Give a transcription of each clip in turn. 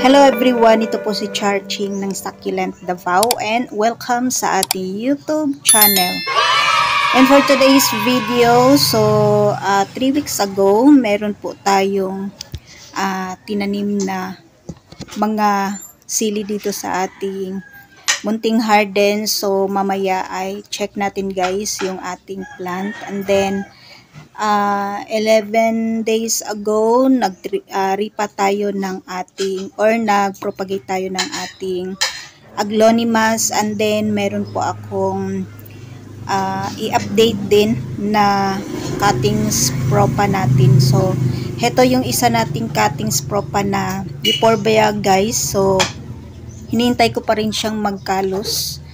Hello everyone, ito po si Charching ng Succulent Davao and welcome sa ating YouTube channel. And for today's video, 3 weeks ago, meron po tayong tinanim na mga sili dito sa ating munting garden. So mamaya ay check natin guys yung ating plant, and then 11 days ago nagripa tayo ng ating nagpropagate tayo ng ating aglaonema, and then meron po akong i-update din na cuttings propa natin. So heto yung isa nating cuttings propa na Euphorbia guys. So hinihintay ko pa rin siyang magkalos.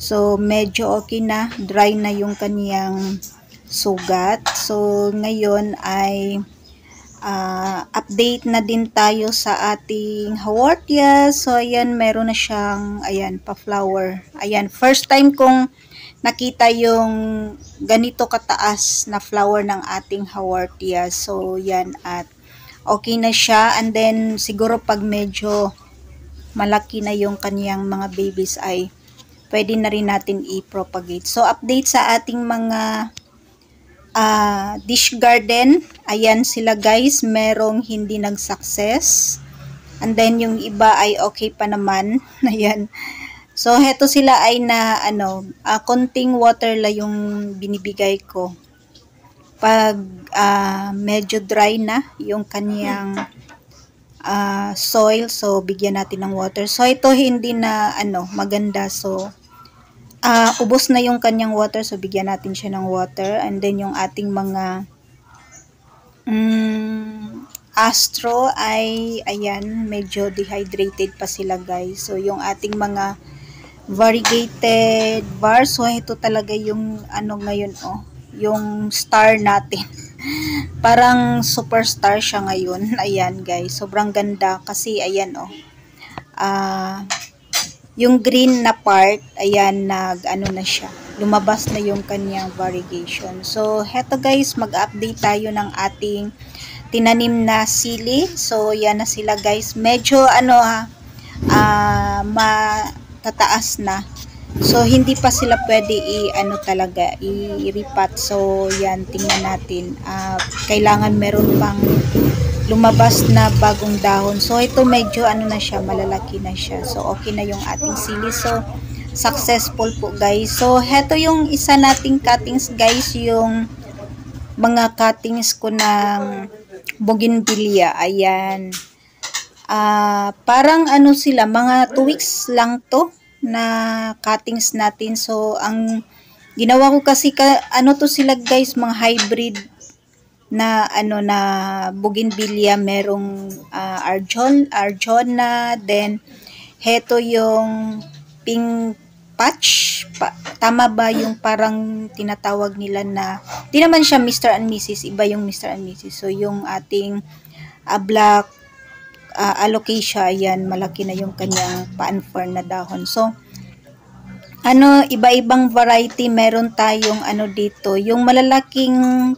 So medyo okay na, dry na yung kaniyang sugat. So ngayon ay update na din tayo sa ating haworthia. So ayan, meron na siyang pa-flower. Ayan, first time kong nakita yung ganito kataas na flower ng ating haworthia. So yan, at okay na siya, and then siguro pag medyo malaki na yung kaniyang mga babies ay pwede na rin natin i-propagate. So update sa ating mga dish garden. Ayan sila guys, merong hindi nag-success, and then yung iba ay okay pa naman. Ayan, so heto sila ay na konting water la yung binibigay ko pag medyo dry na yung kaniyang soil. So bigyan natin ng water. So ito hindi na maganda, so ubos na yung kanyang water, so bigyan natin siya ng water. And then yung ating mga astro ay ayan, medyo dehydrated pa sila guys. So yung ating mga variegated bars, so ito talaga yung ngayon yung star natin. Parang superstar siya ngayon. Ayan guys, sobrang ganda kasi ayan yung green na part, ayan, na siya, lumabas na yung kanyang variegation. So heto guys, mag-update tayo ng ating tinanim na sili. So yan na sila guys, medyo matataas na. So hindi pa sila pwede talaga i-repat. So yan, tingnan natin, kailangan meron pang lumabas na bagong dahon. So ito medyo na siya, malalaki na siya. So okay na yung ating sili. So successful po guys. So heto yung isa nating cuttings guys, yung mga cuttings ko ng bougainvillea. Ayan, parang sila, mga 2 weeks lang to na cuttings natin. So ang ginawa ko kasi to sila guys, mga hybrid na na bougainvillea. Merong Arjona, then heto yung pink patch tama ba yung parang tinatawag nila, na di naman siya Mr. and Mrs., iba yung Mr. and Mrs. So yung ating black alocasia, ayan, malaki na yung kanyang pa-unfern na dahon. So iba-ibang variety meron tayong dito. Yung malalaking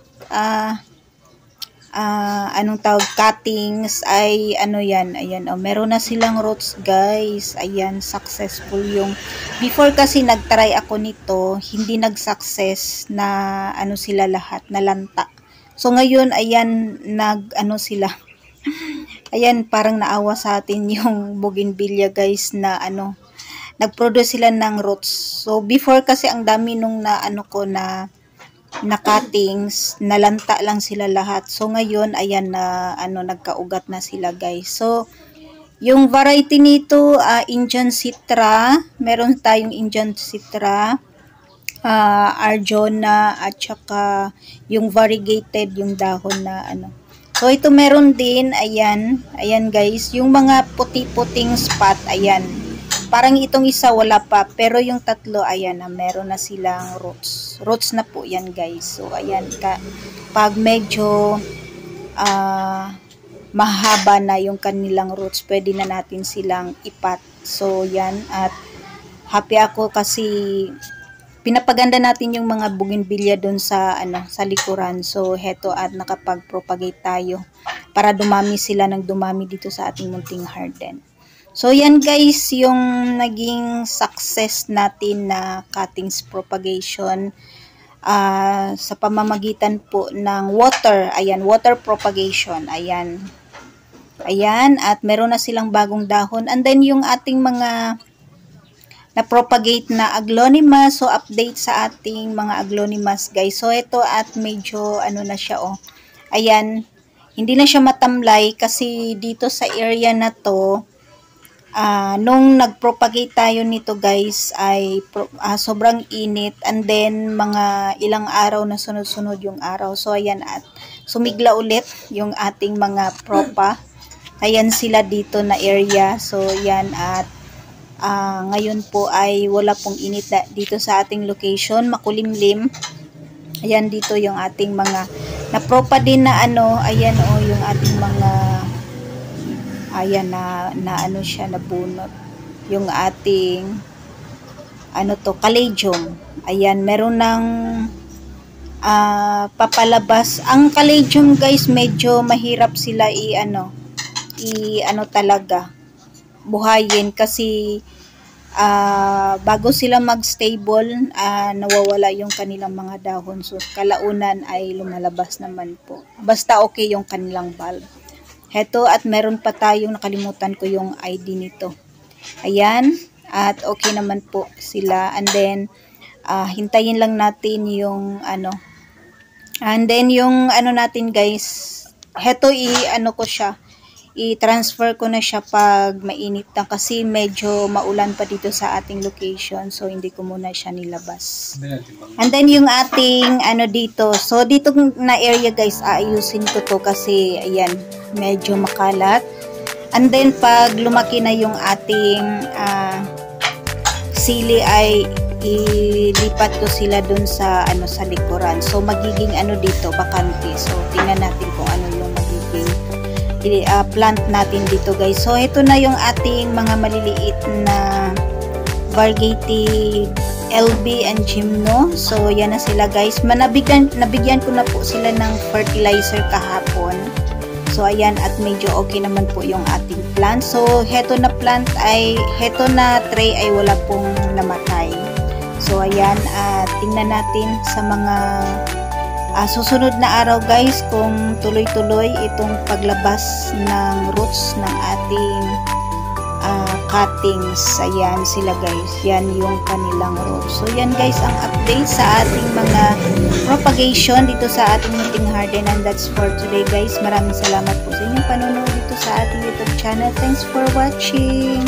cuttings ay yan, ayan, meron na silang roots guys. Ayan, successful yung before, kasi nagtry ako nito, hindi nag-success na sila lahat na lanta. So ngayon ayan, sila ayan, parang naawa sa atin yung bougainvillea guys, na nag-produce sila ng roots. So before kasi ang dami nung na cuttings, nalanta lang sila lahat. So ngayon ayan, na nagkaugat na sila guys. So yung variety nito, Indian Citra, meron tayong Indian Citra, Arjona, at saka yung variegated yung dahon na So ito meron din, ayan guys, yung mga puti-puting spot, ayan. Parang itong isa wala pa, pero yung tatlo ayan na, meron na silang roots na po yan guys. So ayan, pag medyo mahaba na yung kanilang roots, pwede na natin silang ipat. So yan, at happy ako kasi pinapaganda natin yung mga bougainvillea doon sa sa likuran. So heto, at nakapag-propagate tayo para dumami sila ng dumami dito sa ating munting garden. So yan guys, yung naging success natin na cuttings propagation sa pamamagitan po ng water. Ayan, water propagation. Ayan. Ayan, at meron na silang bagong dahon. And then yung ating mga na-propagate na aglaonema. So update sa ating mga aglaonemas guys. So ito at medyo ano na siya oh. Ayan, hindi na siya matamlay kasi dito sa area na to, nung nag-propagate tayo nito guys ay sobrang init, and then mga ilang araw na sunod-sunod yung araw. So ayan, at sumigla ulit yung ating mga propa. Ayan sila dito na area. So yan, at ngayon po ay wala pong init dito sa ating location, makulimlim. Ayan, dito yung ating mga na-propa din na ano. Ayan oh, yung ating mga ayan na ano siya, nabunot yung ating ano to, caladium. Ayan, meron ng papalabas. Ang caladium guys, medyo mahirap sila i-ano talaga buhayin kasi bago sila mag-stable, nawawala yung kanilang mga dahon. So kalaunan ay lumalabas naman po. Basta okay yung kanilang bulb. Heto, at meron pa tayong, nakalimutan ko yung ID nito. Ayan, at okay naman po sila. And then, hintayin lang natin yung ano. And then, yung ano natin guys, heto i-ano ko siya, i-transfer ko na siya pag mainit na kasi medyo maulan pa dito sa ating location. So, hindi ko muna siya nilabas. And then, yung ating ano dito. So, dito na area guys, aayusin ko to kasi, ayan, medyo makalat. And then, pag lumaki na yung ating sili ay ilipat ko sila dun sa ano, sa likuran. So, magiging ano dito, bakante. So, tingnan natin kung ano yung magiging plant natin dito guys. So ito na yung ating mga maliliit na variegated LB and Gymno. So yan na sila guys. Nabigyan ko na po sila ng fertilizer kahapon. So ayan, at medyo okay naman po yung ating plant. So heto na tray ay wala pong namatay. So ayan, at tingnan natin sa mga susunod na araw guys kung tuloy-tuloy itong paglabas ng roots ng ating cuttings. Ayan sila guys, yan yung kanilang roots. So yan guys ang update sa ating mga propagation dito sa ating munting garden, and that's for today guys. Maraming salamat po sa inyong panonood dito sa ating YouTube channel. Thanks for watching.